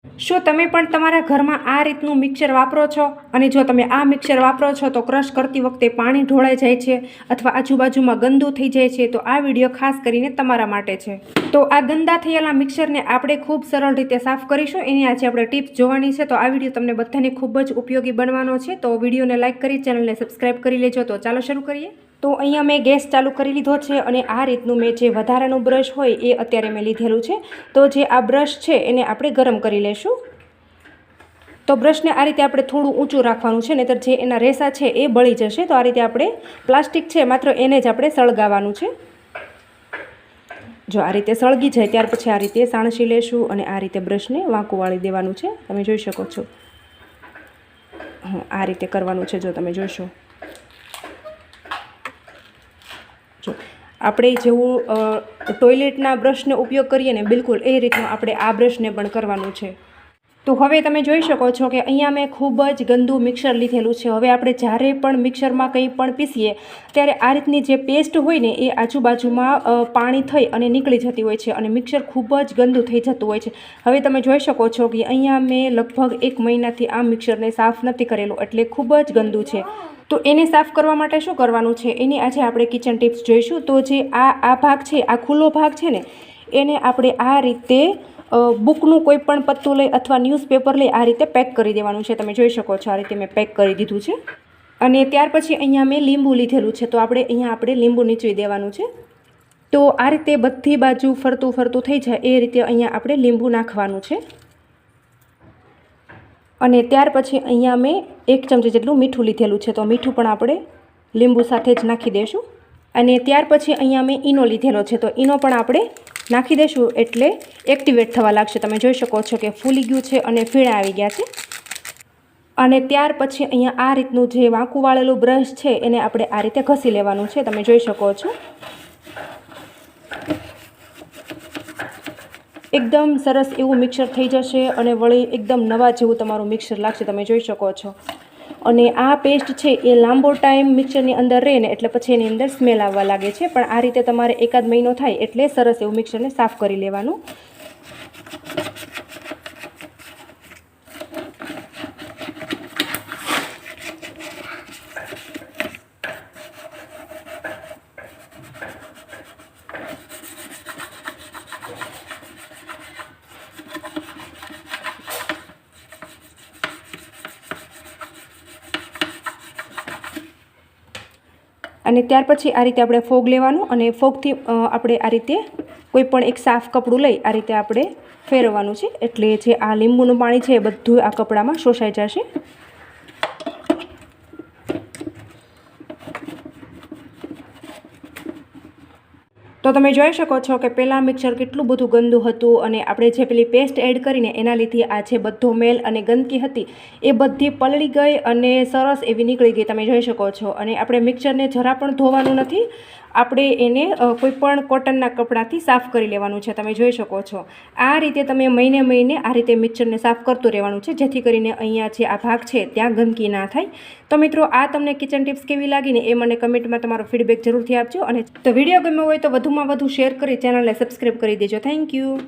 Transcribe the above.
શું તમે પણ તમારા ઘરમાં આ રીતનું મિક્સર વાપરો છો? અને જો તમે આ મિક્સર વાપરો છો તો ક્રશ કરતી વખતે પાણી ઢોળાઈ જાય છે અથવા આજુબાજુમાં ગંદુ થઈ જાય છે, તો આ વિડીયો ખાસ કરીને તમારા માટે છે. તો આ ગંદા થયેલા મિક્સરને આપણે ખૂબ સરળ રીતે સાફ કરીશું. એની આજે આપણે ટિપ્સ જોવાની છે. તો આ વિડીયો તમને બધાને ખૂબ જ ઉપયોગી બનવાનો છે. તો વિડીયોને લાઇક કરી, ચેનલને સબસ્ક્રાઈબ કરી લેજો. તો ચાલો શરૂ કરીએ. તો અહીંયા મેં ગેસ ચાલુ કરી લીધો છે અને આ રીતનું મેં જે વધારાનું બ્રશ હોય એ અત્યારે મેં લીધેલું છે. તો જે આ બ્રશ છે એને આપણે ગરમ કરી લેશું. તો બ્રશને આ રીતે આપણે થોડું ઊંચું રાખવાનું છે, નહીંતર જે એના રેસા છે એ બળી જશે. તો આ રીતે આપણે પ્લાસ્ટિક છે માત્ર એને જ આપણે સળગાવવાનું છે. જો આ રીતે સળગી જાય ત્યાર પછી આ રીતે સાણસી લેશું અને આ રીતે બ્રશને વાંકું વાળી દેવાનું છે. તમે જોઈ શકો છો. આ રીતે કરવાનું છે. જો તમે જોશો, જો આપણે જેવું ટોયલેટના બ્રશનો ઉપયોગ કરીએ ને બિલકુલ એ રીતનું આપણે આ બ્રશને પણ કરવાનું છે. તો હવે તમે જોઈ શકો છો કે અહીંયા મેં ખૂબ જ ગંદુ મિક્સર લીધેલું છે. હવે આપણે જ્યારે પણ મિક્સરમાં કંઈ પણ પીસીએ ત્યારે આ રીતની જે પેસ્ટ હોય ને એ આજુબાજુમાં પાણી થઈ અને નીકળી જતી હોય છે અને મિક્સર ખૂબ જ ગંદુ થઈ જતું હોય છે. હવે તમે જોઈ શકો છો કે અહીંયા મેં લગભગ 1 મહિનાથી આ મિક્સરને સાફ નથી કરેલું, એટલે ખૂબ જ ગંદુ છે. તો એને સાફ કરવા માટે શું કરવાનું છે એની આજે આપણે કિચન ટિપ્સ જોઈશું. તો જે આ ભાગ છે, આ ખુલ્લો ભાગ છે ને, એને આપણે આ રીતે બુકનું કોઈ પણ પત્તું લઈ અથવા ન્યૂઝપેપર લઈ આ રીતે પેક કરી દેવાનું છે. તમે જોઈ શકો છો આ રીતે મેં પેક કરી દીધું છે. અને ત્યાર પછી અહીંયા મેં લીંબુ લીધેલું છે. તો આપણે લીંબુ નીચવી દેવાનું છે. તો આ રીતે બધી બાજુ ફરતું ફરતું થઈ જાય એ રીતે અહીંયા આપણે લીંબુ નાખવાનું છે. અને ત્યાર પછી અહીંયા મેં 1 ચમચી જેટલું મીઠું લીધેલું છે. તો મીઠું પણ આપણે લીંબુ સાથે જ નાખી દઈશું. અને ત્યાર પછી અહીંયા મેં ઈનો લીધેલો છે. તો ઈનો પણ આપણે નાખી દઈશું એટલે એક્ટિવેટ થવા લાગશે. તમે જોઈ શકો છો કે ફૂલી ગયું છે અને ફીણા આવી ગયા છે. અને ત્યાર પછી અહીંયા આ રીતનું જે વાંકું વાળેલું બ્રશ છે એને આપણે આ રીતે ઘસી લેવાનું છે. તમે જોઈ શકો છો. એકદમ સરસ એવું મિક્સર થઈ જશે અને વળી એકદમ નવા જેવું તમારું મિક્સર લાગશે. તમે જોઈ શકો છો. અને આ પેસ્ટ છે એ લાંબો ટાઈમ મિક્સરની અંદર રહે ને એટલે પછી એની અંદર સ્મેલ આવવા લાગે છે. પણ આ રીતે તમારે 1 મહિનો થાય એટલે સરસ એવું મિક્સરને સાફ કરી લેવાનું. અને ત્યાર પછી આ રીતે આપણે ફોગ લેવાનું અને ફોગથી આપણે આ રીતે કોઈ પણ એક સાફ કપડું લઈ આ રીતે આપણે ફેરવવાનું છે. એટલે જે આ લીંબુનું પાણી છે એ બધું આ કપડામાં શોષાઈ જશે. તો તમે જોઈ શકો છો કે પહેલાં મિક્સર કેટલું બધું ગંદુ હતું અને આપણે જે પેલી પેસ્ટ એડ કરીને એના લીધે આ જે બધો મેલ અને ગંદકી હતી એ બધી પલળી ગઈ અને સરસ એવી નીકળી ગઈ. તમે જોઈ શકો છો. અને આપણે મિક્સરને જરા પણ ધોવાનું નથી. આપણે એને કોઈ પણ કોટનના કપડાથી સાફ કરી લેવાનું છે. તમે જોઈ શકો છો. આ રીતે તમે મહિને આ રીતે મિક્સરને સાફ કરતું રહેવાનું છે, જેથી કરીને અહીંયા જે આ ભાગ છે ત્યાં ગંદકી ના થાય. તો મિત્રો, આ તમને કિચન ટિપ્સ કેવી લાગીને એ મને કમેન્ટમાં તમારો ફીડબેક જરૂરથી આપજો. અને તો વિડીયો ગમ્યો હોય તો વધુમાં વધુ શેર કરી ચેનલને સબસ્ક્રાઈબ કરી દેજો. Thank you.